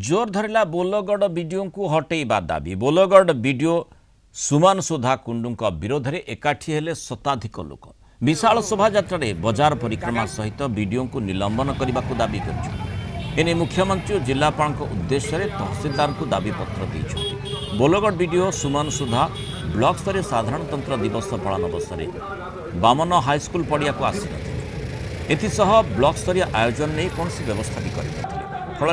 जोर धरला बोलगड़ वीडियो को हटेबा दाबी बोलगड़ वीडियो सुमन सुधा कुंडू विरोध में एकाठी हेले शताधिक लोक विशाल शोभायात्रा बजार परिक्रमा सहित वीडियो को निलंबन करने को दाबी कर मुख्यमंत्री और जिलापाल उद्देश्य तहसीलदार को दाबीपत्र देते बोलगड़ वीडियो सुमन सुधा ब्लॉक स्तरीय साधारणतंत्र दिवस पालन अवसर में बामन हाईस्कल पड़िया को आसी एसह ब्लॉक स्तरीय आयोजन नहीं कौन व्यवस्था भी कर फल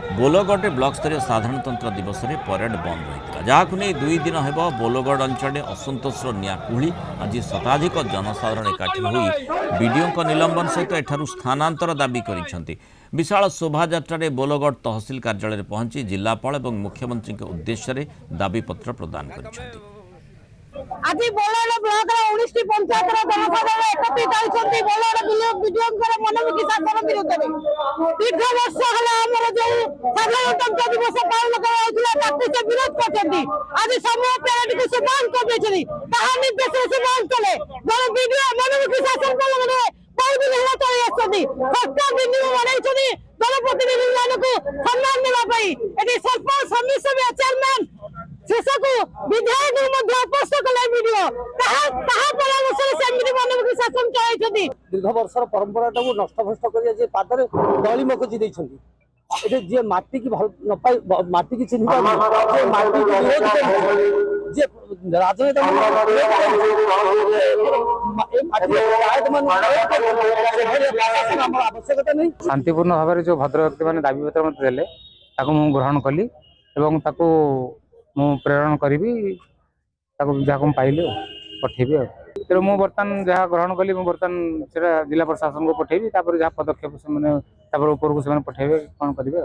बोलगढ़ ब्लॉक स्तरीय साधारणतंत्र दिवस में परेड बंद रही जहां नहीं 2 दिन हेब बोलगढ़ अंचल असंतोषर निकुड़ी आज शताधिक जनसाधारण एकाठी होई वीडियो निलंबन सहित एठारू स्थानांतर दाबी कर विशाल शोभायात्रा बोलगढ़ तहसिल कार्यालय पहुंची जिलापाल और मुख्यमंत्री के उद्देश्य दाबीपत्र प्रदान कर आज बोलगढ़ ब्लॉक 19 पंचायत जनसाधारण एकत्रित होती बोलगढ़ वीडियो मनमुखी शासन विरोध में दीर्घ वर्ष है जो साधारणतंत्र दिवस पालन कर विरोध करते आज समूह पेरेड को से बंद कर निर्देश से बंद कले वीडियो मनमुखी शासन बहुत दिन है चली बनई जनप्रतिनिधि मानक सम्मान देवाई सरपंच समिति चेयरमैन शेषक विधायक अपस्त कले वीडियो परामर्श से मनमुखी शासन चलाई दीर्घ वर्षर परंपरा नष्टभ्रष्ट कर पादरे दली मकुची देते जी माटी की भल न पाई माटी की चिन्ह माटी की विरोध जे राजनेता आवश्यकता नहीं शांतिपूर्ण भाव में जो भद्र व्यक्ति मैंने दाबीपत्र मत देले ग्रहण कली प्रेरण करी जहाँ पाइली पठेबी तेरे मुझे बर्तमान जहाँ ग्रहण कली बर्तमान जिला प्रशासन को पठेबी जहाँ पदक्षेप से ऊपर को पठेबे कौन करेंगे।